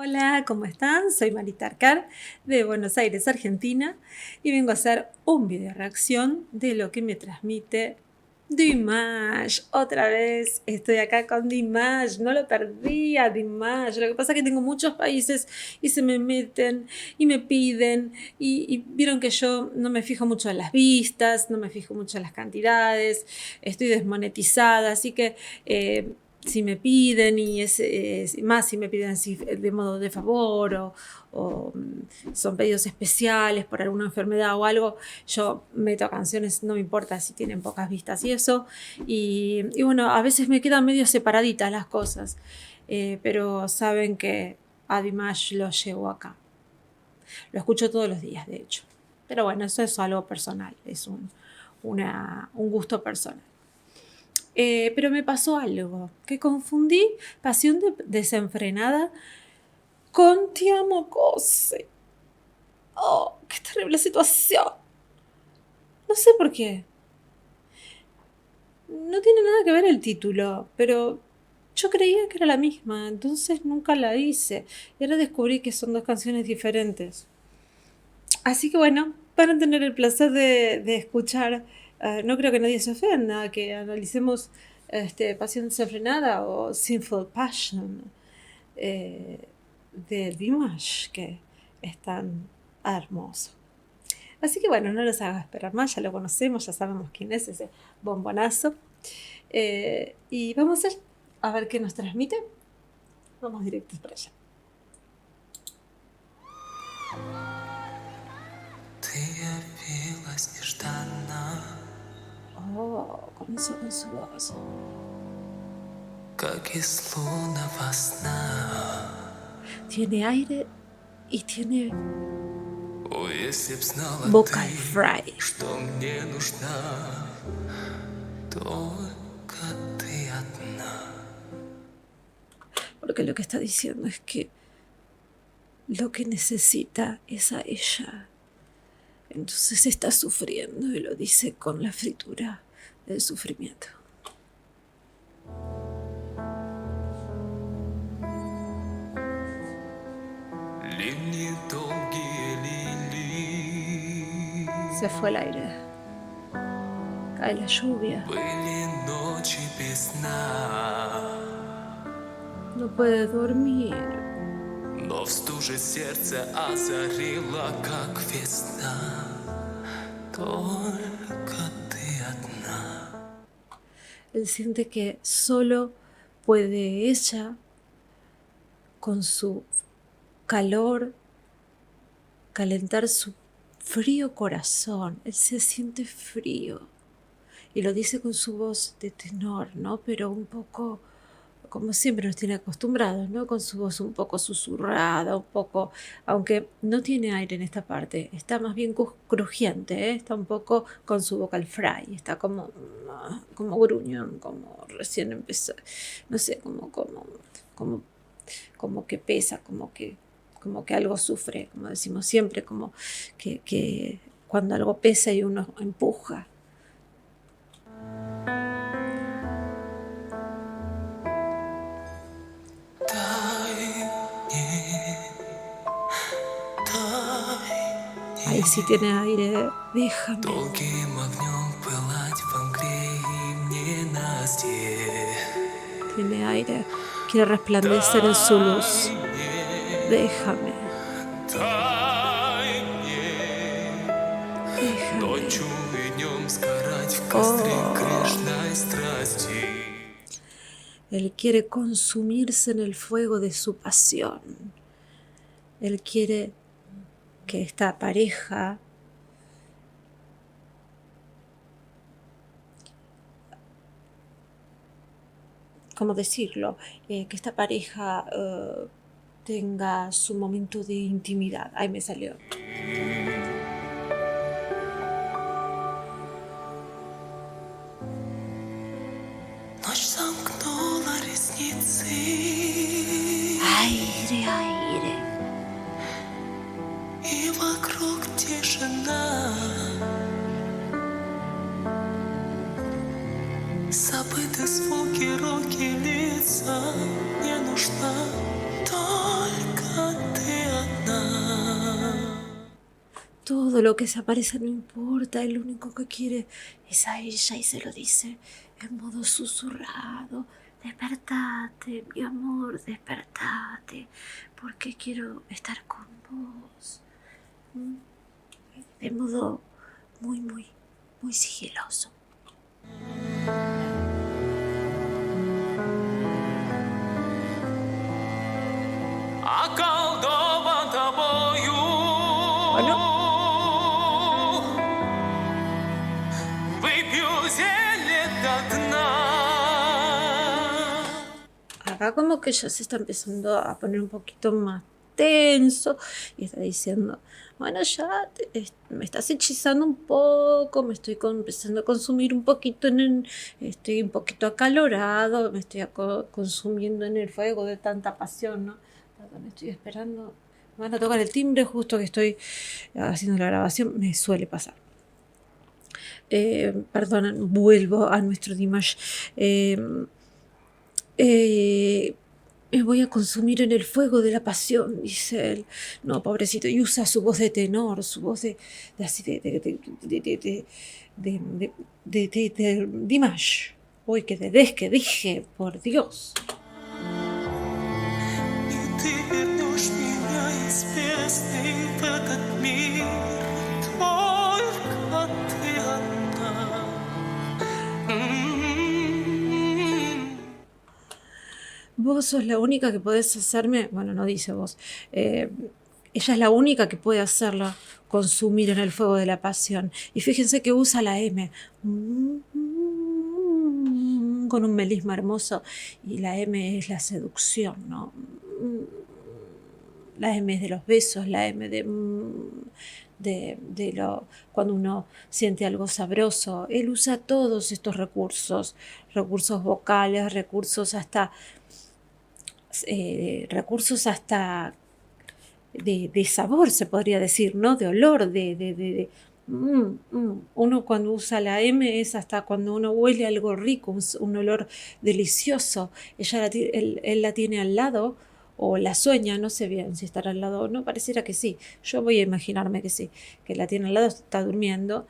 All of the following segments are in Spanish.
Hola, ¿cómo están? Soy Marita Arcar de Buenos Aires, Argentina, y vengo a hacer un video reacción de lo que me transmite Dimash. Otra vez estoy acá con Dimash, no lo perdí a Dimash. Lo que pasa es que tengo muchos países y se me meten y me piden, y vieron que yo no me fijo mucho en las vistas, no me fijo mucho en las cantidades, estoy desmonetizada, así que si me piden, y más si me piden así de modo de favor, o son pedidos especiales por alguna enfermedad o algo, yo meto canciones, no me importa si tienen pocas vistas y eso, y bueno, a veces me quedan medio separaditas las cosas, pero saben que a Dimash lo llevo acá, lo escucho todos los días de hecho, pero bueno, eso es algo personal, es un gusto personal. Pero me pasó algo, que confundí Pasión desenfrenada con Ti amo cose. ¡Oh, qué terrible situación! No sé por qué. No tiene nada que ver el título, pero yo creía que era la misma, entonces nunca la hice. Y ahora descubrí que son dos canciones diferentes. Así que bueno, van a tener el placer de escuchar. No creo que nadie se ofenda que analicemos Pasión desenfrenada o Sinful Passion de Dimash, que es tan hermoso. Así que bueno, no los hago esperar más, ya lo conocemos, ya sabemos quién es ese bombonazo. Y vamos a ver qué nos transmite. Vamos directos para allá. Oh, comenzó con su voz. Tiene aire y tiene vocal fry. Porque lo que está diciendo es que lo que necesita es a ella. Entonces está sufriendo y lo dice con la fritura del sufrimiento. Se fue el aire. Cae la lluvia. No puede dormir. Él siente que solo puede ella, con su calor, calentar su frío corazón. Él se siente frío y lo dice con su voz de tenor, ¿no? Pero un poco, como siempre nos tiene acostumbrados, ¿no? Con su voz un poco susurrada, un poco, aunque no tiene aire en esta parte, está más bien crujiente, ¿eh? Está un poco con su vocal fry, está como gruñón, como recién empezó, no sé, como que pesa, como que algo sufre, como decimos siempre, como que cuando algo pesa y uno empuja. Ahí sí tiene aire, déjame. Tiene aire, quiere resplandecer en su luz. Déjame. Déjame. Él quiere consumirse en el fuego de su pasión. Él quiere que esta pareja ¿cómo decirlo? Que esta pareja tenga su momento de intimidad. Ahí me salió. Aire, aire. Забыты звуки, руки, лица. Не нужна только todo lo que se aparece no importa, el único que quiere es a ella y se lo dice en modo susurrado. Despertate, mi amor, despertate, porque quiero estar con vos. De modo muy, muy, muy sigiloso. Bueno. Acá como que ya se está empezando a poner un poquito más tenso y está diciendo, bueno, ya me estás hechizando un poco, me estoy empezando a consumir un poquito estoy un poquito acalorado, me estoy consumiendo en el fuego de tanta pasión, ¿no? Perdón, estoy esperando, me van a tocar el timbre justo que estoy haciendo la grabación, me suele pasar. Perdón, vuelvo a nuestro Dimash. Me voy a consumir en el fuego de la pasión, dice él. No, pobrecito, y usa su voz de tenor, su voz de Dimash. Uy, que dije, por Dios. Vos sos la única que podés hacerme, bueno, no dice vos, ella es la única que puede hacerla consumir en el fuego de la pasión. Y fíjense que usa la M, con un melisma hermoso, y la M es la seducción, ¿no? La M es de los besos, la M cuando uno siente algo sabroso. Él usa todos estos recursos vocales, recursos hasta de sabor, se podría decir, ¿no? De olor, Uno cuando usa la M es hasta cuando uno huele algo rico, un olor delicioso. Él la tiene al lado o la sueña, no sé bien si estará al lado o no, pareciera que sí. Yo voy a imaginarme que sí, que la tiene al lado, está durmiendo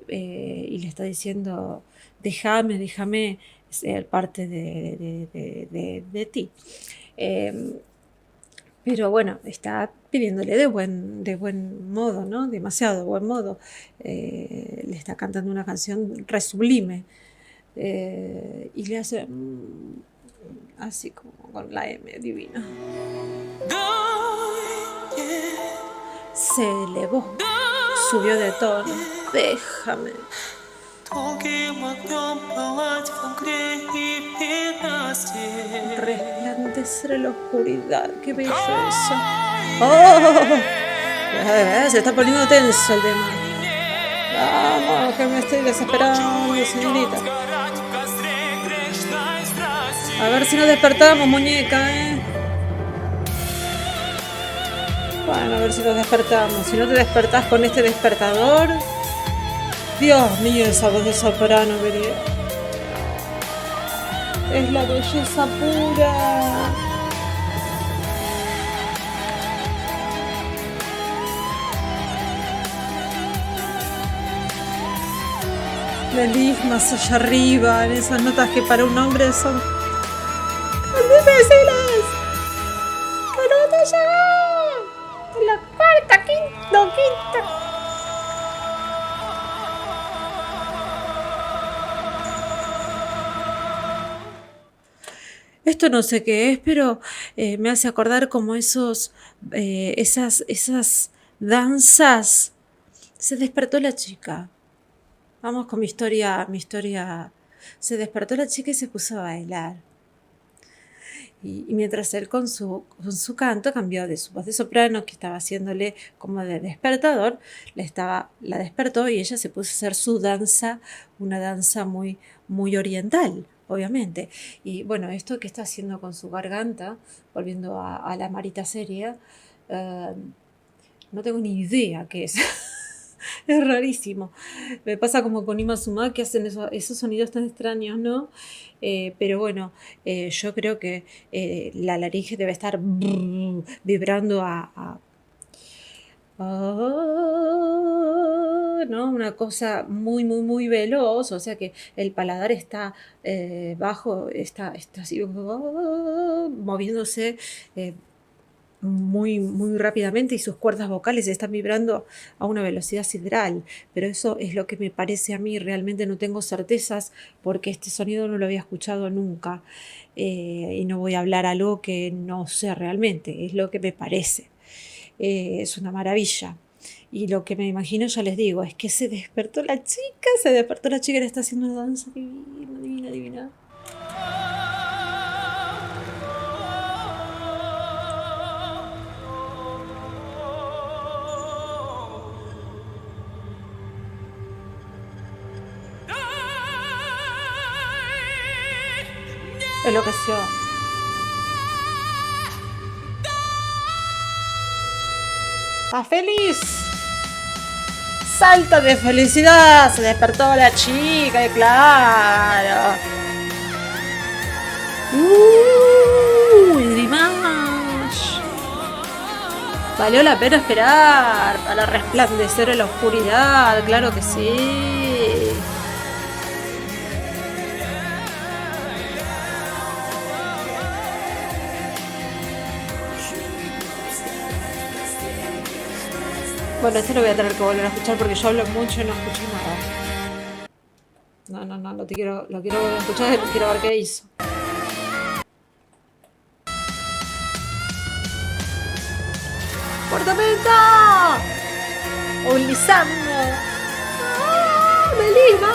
y le está diciendo, déjame ser parte de ti. Pero bueno, está pidiéndole de buen modo, ¿no? Demasiado buen modo. Le está cantando una canción re sublime. Y le hace así como con la M divina. Se elevó, subió de tono. Déjame. Resplandecer en la oscuridad, qué bello eso. ¡Oh! Se está poniendo tenso el tema. Vamos, que me estoy desesperando, señorita. A ver si nos despertamos, muñeca, Bueno, a ver si nos despertamos. Si no te despertás con este despertador. Dios mío, esa voz de soprano, querida. Es la belleza pura. Melismas allá arriba, en esas notas que para un hombre son tan difíciles. ¡Que no te llegó! En la cuarta, quinta. Esto no sé qué es, pero me hace acordar como esas danzas. Se despertó la chica. Vamos con mi historia. Se despertó la chica y se puso a bailar. Y mientras él con su canto cambió de su voz de soprano, que estaba haciéndole como de despertador, la despertó y ella se puso a hacer su danza, una danza muy, muy oriental, obviamente. Y bueno, esto que está haciendo con su garganta, volviendo a la Marita seria, no tengo ni idea qué es. Es rarísimo. Me pasa como con Ima Suma, que hacen esos sonidos tan extraños, ¿no? Pero bueno, yo creo que la laringe debe estar vibrando ¿no? Una cosa muy, muy, muy veloz, o sea que el paladar está bajo, está así, moviéndose muy, muy rápidamente y sus cuerdas vocales están vibrando a una velocidad sideral. Pero eso es lo que me parece a mí, realmente no tengo certezas porque este sonido no lo había escuchado nunca. Y no voy a hablar algo que no sé realmente, es lo que me parece. Es una maravilla. Y lo que me imagino, ya les digo, es que se despertó la chica y le está haciendo una danza divina, divina, divina. Enloqueció. ¡Está feliz! ¡Salta de felicidad! Se despertó la chica, y claro. Dimash. Valió la pena esperar para resplandecer en la oscuridad, claro que sí. Bueno, este lo voy a tener que volver a escuchar porque yo hablo mucho y no escucho nada. No, lo quiero volver a escuchar y quiero ver qué hizo. ¡Portamento! ¡Utilizando! ¡Melisma!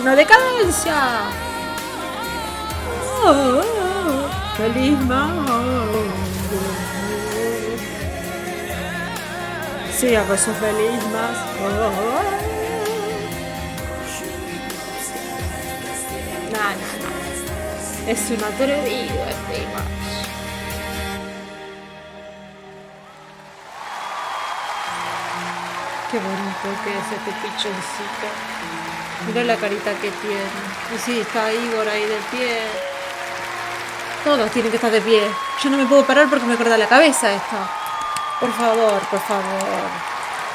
¡Una decadencia! ¡Melisma! Sí, a esos melismas. No. Es un atrevido este Dimash. Qué bonito que es este pichoncito. Mira la carita que tiene. Y sí, está Igor ahí de pie. Todos tienen que estar de pie. Yo no me puedo parar porque me corta la cabeza esto. Por favor.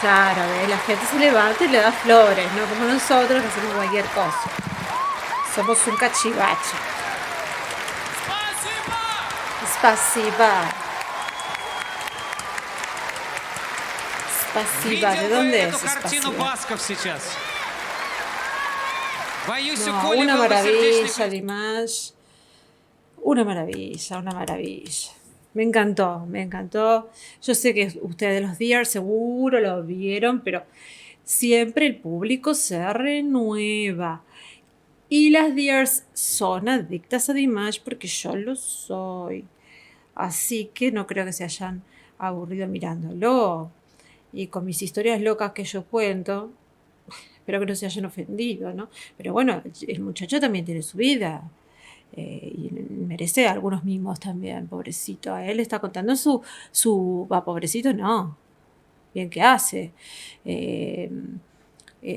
Claro, la gente se levanta y le da flores, no como nosotros que hacemos cualquier cosa. Somos un cachivache. Spasiba. ¿De dónde es Spasiba? No, una maravilla, Dimash. Una maravilla. Me encantó. Yo sé que ustedes los Dears seguro lo vieron, pero siempre el público se renueva. Y las Dears son adictas a Dimash porque yo lo soy. Así que no creo que se hayan aburrido mirándolo. Y con mis historias locas que yo cuento, espero que no se hayan ofendido, ¿no? Pero bueno, el muchacho también tiene su vida. Y merece algunos mimos también, pobrecito. A él está contando pobrecito no, bien que hace.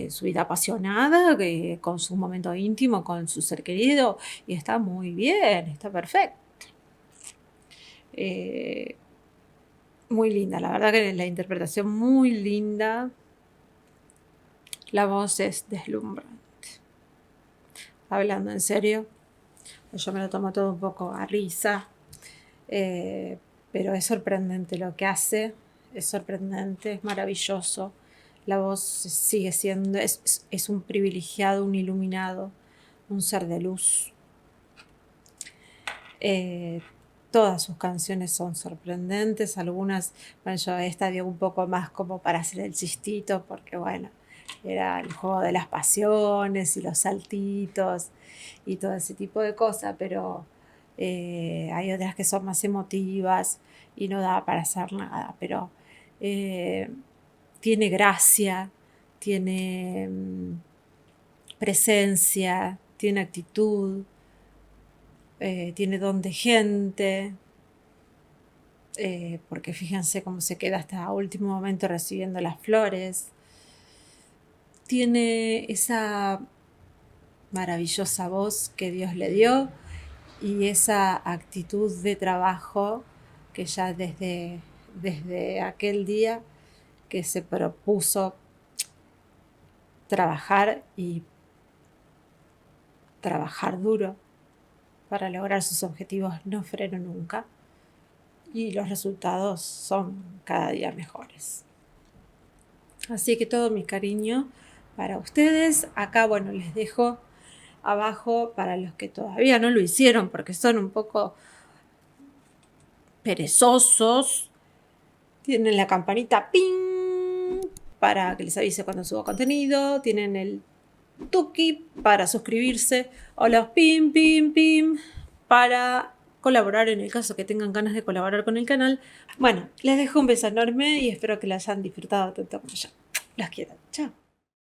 Su vida apasionada, con su momento íntimo, con su ser querido, y está muy bien, está perfecto. Muy linda, la verdad que la interpretación muy linda. La voz es deslumbrante. Hablando en serio, yo me lo tomo todo un poco a risa, pero es sorprendente lo que hace, es sorprendente, es maravilloso. La voz sigue siendo, es un privilegiado, un iluminado, un ser de luz. Todas sus canciones son sorprendentes, algunas, bueno, yo esta dio un poco más como para hacer el chistito, porque bueno, era el juego de las pasiones y los saltitos y todo ese tipo de cosas, pero hay otras que son más emotivas y no da para hacer nada, pero tiene gracia, tiene presencia, tiene actitud, tiene don de gente, porque fíjense cómo se queda hasta último momento recibiendo las flores. Tiene esa maravillosa voz que Dios le dio y esa actitud de trabajo que ya desde desde aquel día que se propuso trabajar y trabajar duro para lograr sus objetivos, no frenó nunca y los resultados son cada día mejores. Así que todo mi cariño para ustedes. Acá, bueno, les dejo abajo para los que todavía no lo hicieron porque son un poco perezosos. Tienen la campanita ¡ping! Para que les avise cuando subo contenido. Tienen el tuki para suscribirse o los pim pim pim para colaborar en el caso que tengan ganas de colaborar con el canal. Bueno, les dejo un beso enorme y espero que la hayan disfrutado tanto como yo. Los quiero. Chao.